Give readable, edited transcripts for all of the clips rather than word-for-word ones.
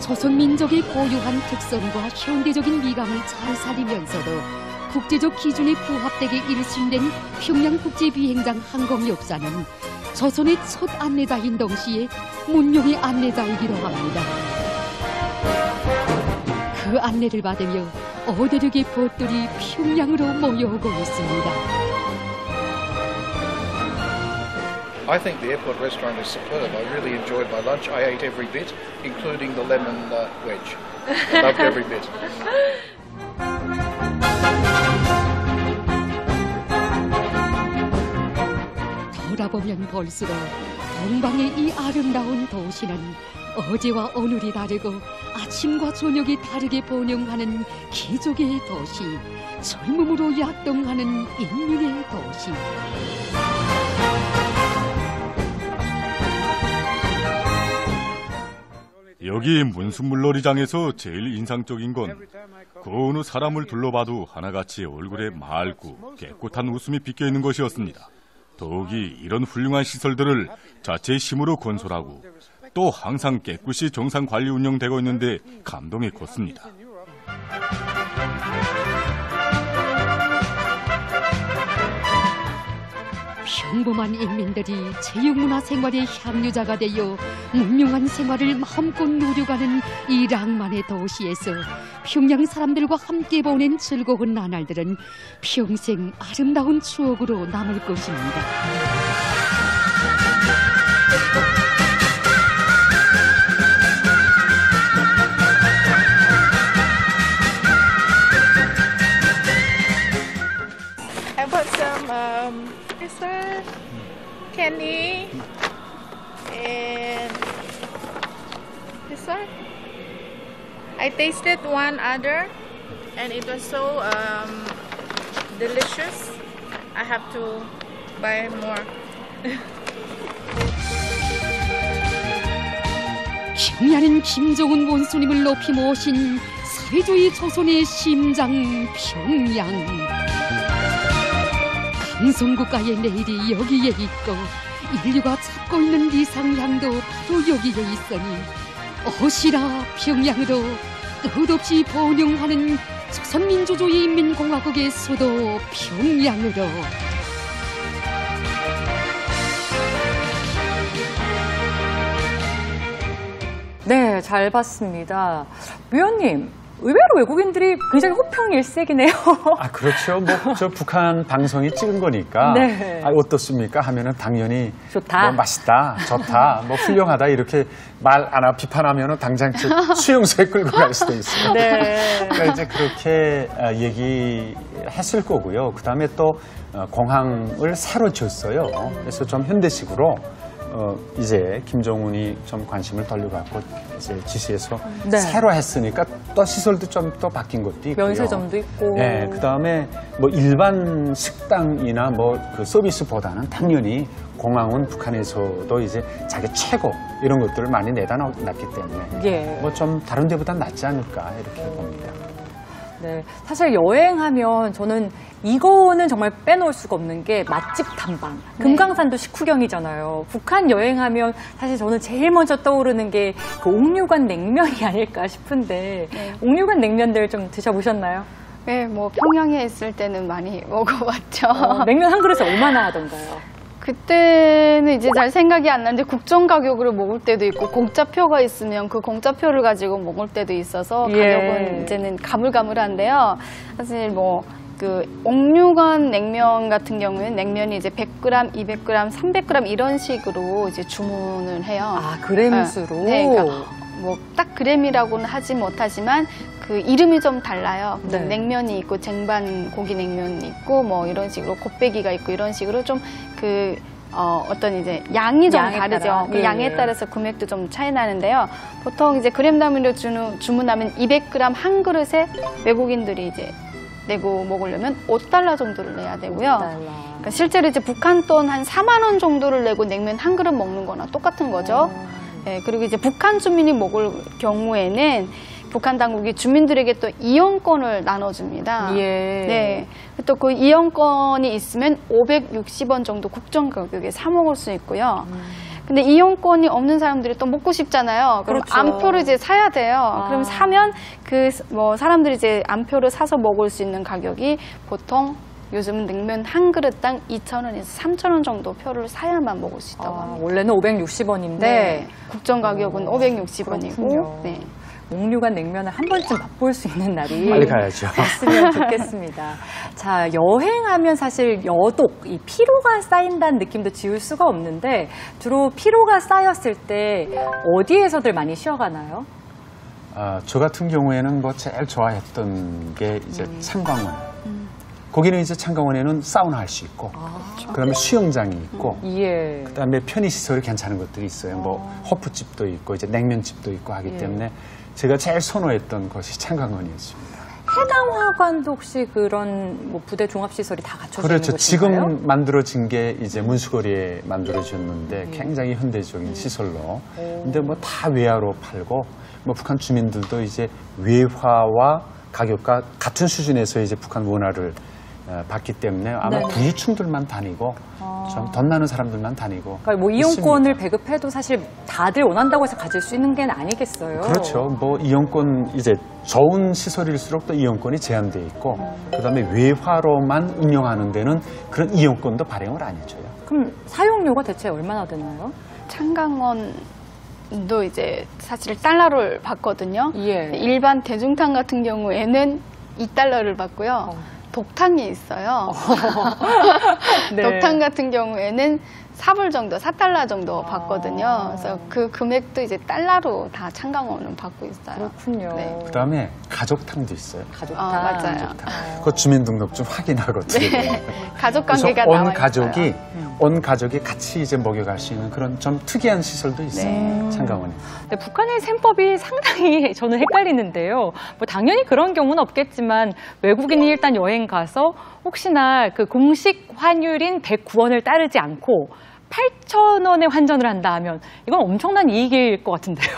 조선 민족의 고유한 특성과 현대적인 미감을 잘 살리면서도 국제적 기준에 부합되게 일순된 평양국제비행장 항공역사는 조선의 첫 안내자인 동시에 문명의 안내자이기도 합니다. 그 안내를 받으며 어대륙의 벗들이 평양으로 모여오고 있습니다. I think the airport restaurant is superb. I really enjoyed my lunch. I ate every bit, including the lemon wedge. I loved every bit. 돌아보면 볼수록 동방의 이 아름다운 도시는 어제와 오늘이 다르고 아침과 저녁이 다르게 번영하는 기적의 도시, 젊음으로 약동하는 인민의 도시. 여기 문수물놀이장에서 제일 인상적인 건 그 어느 사람을 둘러봐도 하나같이 얼굴에 맑고 깨끗한 웃음이 비껴있는 것이었습니다. 더욱이 이런 훌륭한 시설들을 자체의 힘으로 건설하고 또 항상 깨끗이 정상 관리 운영되고 있는데 감동이 컸습니다. 평범한 인민들이 체육문화 생활의 향유자가 되어 문명한 생활을 마음껏 누려가는 이 낭만의 도시에서 평양 사람들과 함께 보낸 즐거운 나날들은 평생 아름다운 추억으로 남을 것입니다. I bought some this one, candy, and this one. I tasted one other, and it was so delicious. I have to buy more. 경야는 김정은 원수님을 높이 모신 사회주의 조선의 심장 평양. 강성국가의 내일이 여기에 있고 인류가 찾고 있는 이상향도 바로 여기에 있으니 어시라 평양으로 끝없이 번영하는 조선민주주의인민공화국의 수도 평양으로. 네, 잘 봤습니다. 위원님, 의외로 외국인들이 굉장히 호평 일색이네요. 아, 그렇죠. 뭐, 저 북한 방송이 찍은 거니까. 네. 아, 어떻습니까? 하면은 당연히. 좋다. 뭐 맛있다, 좋다, 뭐 훌륭하다, 이렇게 말 안 하고 비판하면은 당장 수용소에 끌고 갈 수도 있어요. 네. 그러니까 이제 그렇게 얘기했을 거고요. 그 다음에 또 공항을 새로 지었어요. 그래서 좀 현대식으로. 이제 김정은이 좀 관심을 돌려갖고 이제 지시해서 네. 새로 했으니까 또 시설도 좀 또 바뀐 것도 있고요. 면세점도 있고. 네, 그다음에 뭐 일반 식당이나 뭐 그 서비스보다는 당연히 공항은 북한에서도 이제 자기 최고 이런 것들을 많이 내다 놨기 때문에 예. 뭐 좀 다른 데보다 낫지 않을까 이렇게 봅니다. 네, 사실 여행하면 저는 이거는 정말 빼놓을 수가 없는 게 맛집 탐방. 금강산도 식후경이잖아요. 북한 여행하면 사실 저는 제일 먼저 떠오르는 게 그 옥류관 냉면이 아닐까 싶은데 옥류관 냉면들 좀 드셔보셨나요? 네, 뭐 평양에 있을 때는 많이 먹어봤죠. 냉면 한 그릇에 얼마나 하던가요? 그때는 이제 잘 생각이 안 나는데 국정 가격으로 먹을 때도 있고 공짜표가 있으면 그 공짜표를 가지고 먹을 때도 있어서 가격은 이제는 가물가물한데요. 사실 뭐 그 옥류관 냉면 같은 경우에는 냉면이 이제 100g, 200g, 300g 이런 식으로 이제 주문을 해요. 아, 그램 수로? 네, 그러니까 뭐 딱 그램이라고는 하지 못하지만 그 이름이 좀 달라요. 네. 냉면이 있고 쟁반 고기 냉면이 있고 뭐 이런 식으로 곱빼기가 있고 이런 식으로 좀 그 어떤 이제 양이 좀 다르죠. 따라. 그 양에 따라서 금액도 좀 차이 나는데요. 보통 이제 그램 단위로 주문하면 200g 한 그릇에 외국인들이 이제 내고 먹으려면 $5 정도를 내야 되고요. 그러니까 실제로 이제 북한 돈 한 4만 원 정도를 내고 냉면 한 그릇 먹는 거나 똑같은 거죠. 네, 그리고 이제 북한 주민이 먹을 경우에는 북한 당국이 주민들에게 또 이용권을 나눠줍니다. 예. 네. 또 그 이용권이 있으면 560원 정도 국정 가격에 사 먹을 수 있고요. 근데 이용권이 없는 사람들이 또 먹고 싶잖아요. 그럼 그렇죠. 암표를 이제 사야 돼요. 그럼 사면 그 뭐 사람들이 이제 암표를 사서 먹을 수 있는 가격이 보통 요즘은 냉면 한 그릇당 2,000원에서 3,000원 정도 표를 사야만 먹을 수 있다고 합니다. 원래는 560원인데 네. 국정 가격은 560원이고. 그렇군요. 네. 몽류관 냉면을 한 번쯤 맛볼 수 있는 날이 빨리 가야죠. 있으면 좋겠습니다. 자, 여행하면 사실 여독, 이 피로가 쌓인다는 느낌도 지울 수가 없는데 주로 피로가 쌓였을 때 어디에서들 많이 쉬어가나요? 저 같은 경우에는 뭐 제일 좋아했던 게 이제 창광원. 거기는 이제 창광원에는 사우나 할 수 있고, 그다음에 수영장이 있고, 예. 그다음에 편의시설이 괜찮은 것들이 있어요. 뭐 호프집도 있고 이제 냉면집도 있고 하기 때문에 제가 제일 선호했던 것이 창광원이었습니다. 해남화관도 혹시 그런 뭐 부대 종합시설이 다 갖춰져 그렇죠. 있는 곳인가요? 지금 만들어진 게 이제 문수거리에 만들어졌는데 굉장히 현대적인 시설로. 근데 뭐 다 외화로 팔고, 뭐 북한 주민들도 이제 외화와 가격과 같은 수준에서 이제 북한 원화를 받기 때문에 아마 네네. 부유층들만 다니고 좀 돈 나는 사람들만 다니고. 그러니까 뭐 이용권을 있습니다. 배급해도 사실 다들 원한다고 해서 가질 수 있는 게 아니겠어요. 그렇죠. 뭐 이용권 이제 좋은 시설일수록 또 이용권이 제한돼 있고, 그다음에 외화로만 운영하는 데는 그런 이용권도 발행을 안 해줘요. 그럼 사용료가 대체 얼마나 되나요? 창강원도 이제 사실 달러를 받거든요. 예. 일반 대중탕 같은 경우에는 2달러를 받고요. 독탕이 있어요. 네. 독탕 같은 경우에는 4불 정도, 4달러 정도 받거든요. 그래서 그 금액도 이제 달러로 다 창강원은 받고 있어요. 그렇군요. 네. 그다음에 가족탕도 있어요. 가족탕. 맞아요. 그 주민등록증 확인하고 드려요. 가족 그래서 관계가 온 나와 가족이 있어요. 온 가족이 같이 이제 먹여갈 수 있는 그런 좀 특이한 시설도 있어요. 네. 창강원에. 네, 북한의 셈법이 상당히 저는 헷갈리는데요. 뭐 당연히 그런 경우는 없겠지만 외국인이 일단 여행 가서 혹시나 그 공식 환율인 109원을 따르지 않고 8,000원에 환전을 한다 하면 이건 엄청난 이익일 것 같은데요.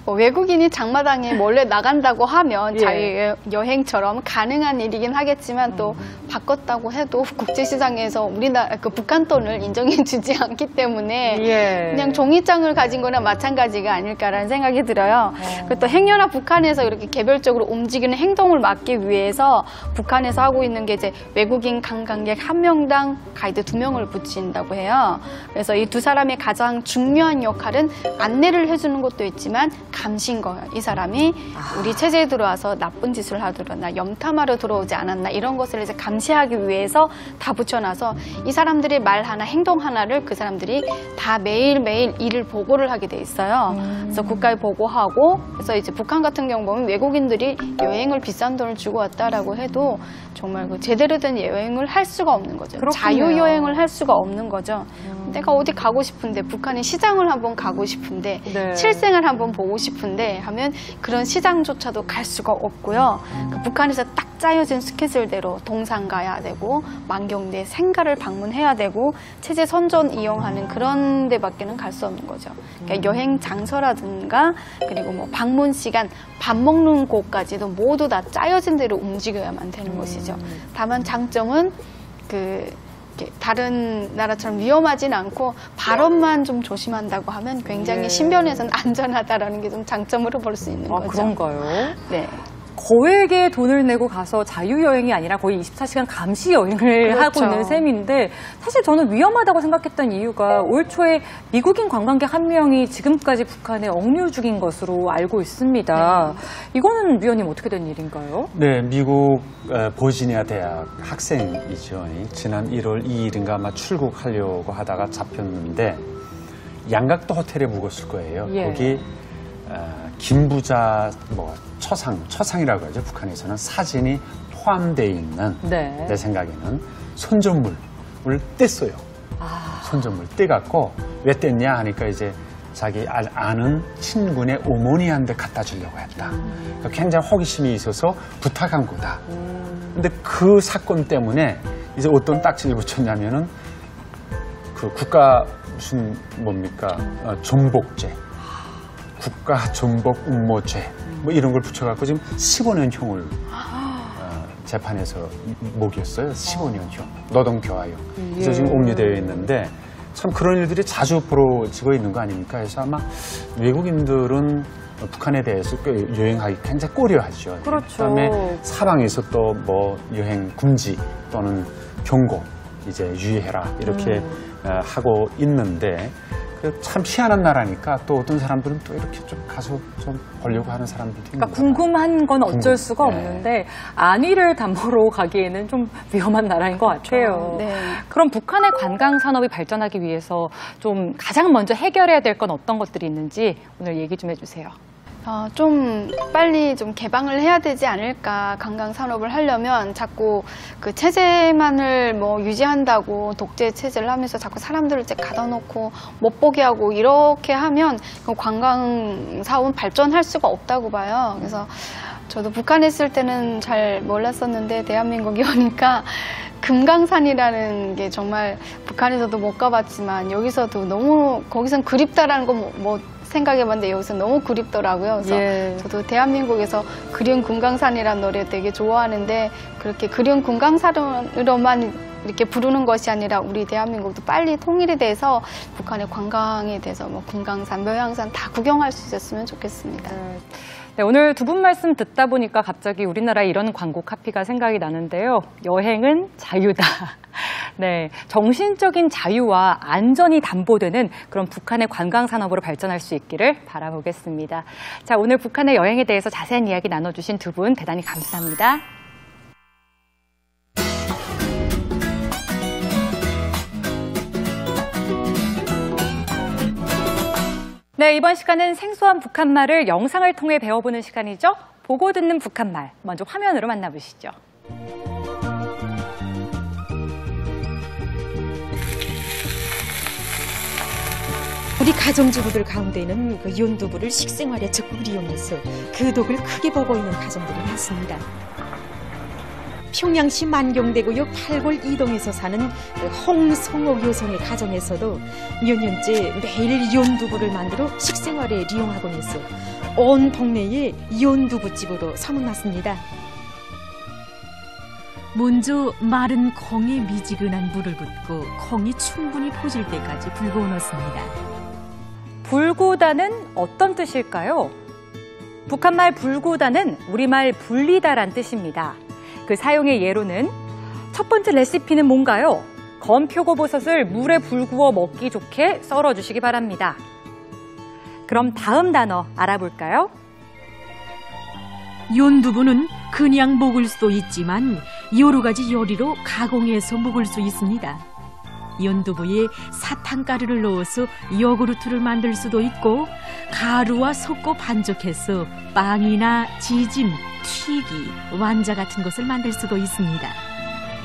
뭐 외국인이 장마당에 몰래 나간다고 하면 예. 자유여행처럼 가능한 일이긴 하겠지만 또 바꿨다고 해도 국제시장에서 우리나라 그 북한 돈을 인정해주지 않기 때문에 예. 그냥 종이장을 가진 거나 마찬가지가 아닐까라는 생각이 들어요. 그리고 또 행여나 북한에서 이렇게 개별적으로 움직이는 행동을 막기 위해서 북한에서 하고 있는 게 이제 외국인 관광객 한 명당 가이드 2명을 붙인다고 해요. 그래서 이 두 사람의 가장 중요한 역할은 안내를 해주는 것도 있지만 감시인 거예요. 이 사람이 우리 체제에 들어와서 나쁜 짓을 하더라나 염탐하러 들어오지 않았나 이런 것을 이제 감시하기 위해서 다 붙여놔서 이 사람들의 말 하나 행동 하나를 그 사람들이 다 매일매일 일을 보고를 하게 돼 있어요. 그래서 국가에 보고하고 그래서 이제 북한 같은 경우 보면 외국인들이 여행을 비싼 돈을 주고 왔다라고 해도 정말 그 제대로 된 여행을 할 수가 없는 거죠. 그렇군요. 자유여행을 할 수가 없는 거죠. 내가 어디 가고 싶은데 북한의 시장을 한번 가고 싶은데 네. 칠생을 한번 보고 싶은데 하면 그런 시장조차도 갈 수가 없고요. 그 북한에서 딱 짜여진 스케줄대로 동산 가야 되고 만경대 생가를 방문해야 되고 체제 선전 이용하는 그런 데밖에는 갈 수 없는 거죠. 그러니까 여행 장소라든가 그리고 뭐 방문 시간, 밥 먹는 곳까지도 모두 다 짜여진 대로 움직여야만 되는 것이죠. 다만 장점은 이렇게 다른 나라처럼 위험하진 않고 발언만 좀 조심한다고 하면 굉장히 예. 신변에서는 안전하다라는 게 좀 장점으로 볼 수 있는 거죠. 그런가요? 네. 거액의 돈을 내고 가서 자유여행이 아니라 거의 24시간 감시 여행을 하고 그렇죠. 있는 셈인데 사실 저는 위험하다고 생각했던 이유가 올 초에 미국인 관광객 한 명이 지금까지 북한에 억류 중인 것으로 알고 있습니다. 이거는 위원님 어떻게 된 일인가요? 네, 미국 버지니아 대학 학생이죠. 지난 1월 2일인가 아마 출국하려고 하다가 잡혔는데 양각도 호텔에 묵었을 거예요. 예. 거기 김부자 처상이라고 하죠. 북한에서는 사진이 포함되어 있는 네. 내 생각에는 손전물을 뗐어요. 손전물 떼갖고 왜 뗐냐 하니까 이제 자기 아는 친구네 어머니한테 갖다 주려고 했다. 그러니까 굉장히 호기심이 있어서 부탁한 거다. 근데 그 사건 때문에 이제 어떤 딱지를 붙였냐면은 그 국가 무슨 뭡니까 존복죄, 국가 존복 음모죄 뭐 이런 걸 붙여갖고 지금 15년형을 재판에서 목이었어요. 15년형 노동교화형. 그래서 지금 옥류되어 있는데 참 그런 일들이 자주 벌어지고 있는 거 아닙니까? 그래서 아마 외국인들은 북한에 대해서 여행하기 굉장히 꺼려하죠. 그렇죠. 그다음에 사방에서 또 뭐 여행 금지 또는 경고, 이제 유의해라 이렇게 하고 있는데 참 희한한 나라니까 또 어떤 사람들은 또 이렇게 좀 가서 좀 보려고 하는 사람들도 있는 그러니까 궁금한 건 어쩔 수가 네. 없는데 안위를 담보로 가기에는 좀 위험한 나라인 것 같아요. 네. 그럼 북한의 관광 산업이 발전하기 위해서 좀 가장 먼저 해결해야 될 건 어떤 것들이 있는지 오늘 얘기 좀 해주세요. 좀 빨리 좀 개방을 해야 되지 않을까. 관광 산업을 하려면 자꾸 그 체제만을 뭐 유지한다고 독재 체제를 하면서 자꾸 사람들을 이제 가둬놓고 못 보게 하고 이렇게 하면 관광 사업은 발전할 수가 없다고 봐요. 그래서 저도 북한에 있을 때는 잘 몰랐었는데 대한민국에 오니까 금강산이라는 게 정말 북한에서도 못 가봤지만 여기서도 너무 거기선 그립다라는 거 뭐 생각해봤는데 여기서 너무 그립더라고요. 그래서 예. 저도 대한민국에서 그리운 금강산이라는 노래 되게 좋아하는데 그렇게 그리운 금강산으로만 이렇게 부르는 것이 아니라 우리 대한민국도 빨리 통일이 돼서 북한의 관광에 대해서 뭐 금강산, 묘향산 다 구경할 수 있었으면 좋겠습니다. 네, 오늘 두 분 말씀 듣다 보니까 갑자기 우리나라에 이런 광고 카피가 생각이 나는데요. 여행은 자유다. 네, 정신적인 자유와 안전이 담보되는 그런 북한의 관광 산업으로 발전할 수 있기를 바라보겠습니다. 자, 오늘 북한의 여행에 대해서 자세한 이야기 나눠주신 두 분 대단히 감사합니다. 네, 이번 시간은 생소한 북한말을 영상을 통해 배워보는 시간이죠. 보고 듣는 북한말, 먼저 화면으로 만나보시죠. 우리 가정주부들 가운데는 그 연두부를 식생활에 적극 이용해서 그 덕을 크게 보고 있는 가정들이 많습니다. 평양시 만경대구역 8골 이동에서 사는 홍성옥 여성의 가정에서도 몇 년째 매일 연두부를 만들어 식생활에 이용하곤 해서 온 동네에 연두부집으로 소문났습니다. 먼저 마른 콩에 미지근한 물을 붓고 콩이 충분히 포질 때까지 불고 넣습니다. 불구다는 어떤 뜻일까요? 북한말 불구다는 우리말 불리다란 뜻입니다. 그 사용의 예로는 첫 번째 레시피는 뭔가요? 검 표고버섯을 물에 불구워 먹기 좋게 썰어주시기 바랍니다. 그럼 다음 단어 알아볼까요? 연두부는 그냥 먹을 수도 있지만 여러 가지 요리로 가공해서 먹을 수 있습니다. 연두부에 사탕가루를 넣어서 요구르트를 만들 수도 있고 가루와 섞어 반죽해서 빵이나 지짐, 튀기, 완자 같은 것을 만들 수도 있습니다.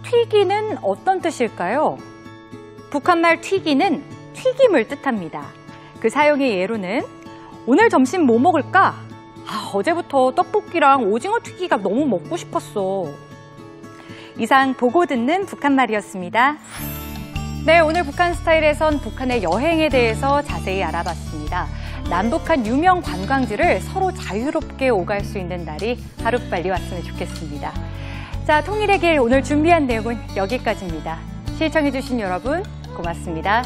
튀기는 어떤 뜻일까요? 북한말 튀기는 튀김을 뜻합니다. 그 사용의 예로는 오늘 점심 뭐 먹을까? 어제부터 떡볶이랑 오징어 튀기가 너무 먹고 싶었어. 이상 보고 듣는 북한말이었습니다. 네, 오늘 북한 스타일에선 북한의 여행에 대해서 자세히 알아봤습니다. 남북한 유명 관광지를 서로 자유롭게 오갈 수 있는 날이 하루빨리 왔으면 좋겠습니다. 자, 통일의 길 오늘 준비한 내용은 여기까지입니다. 시청해주신 여러분 고맙습니다.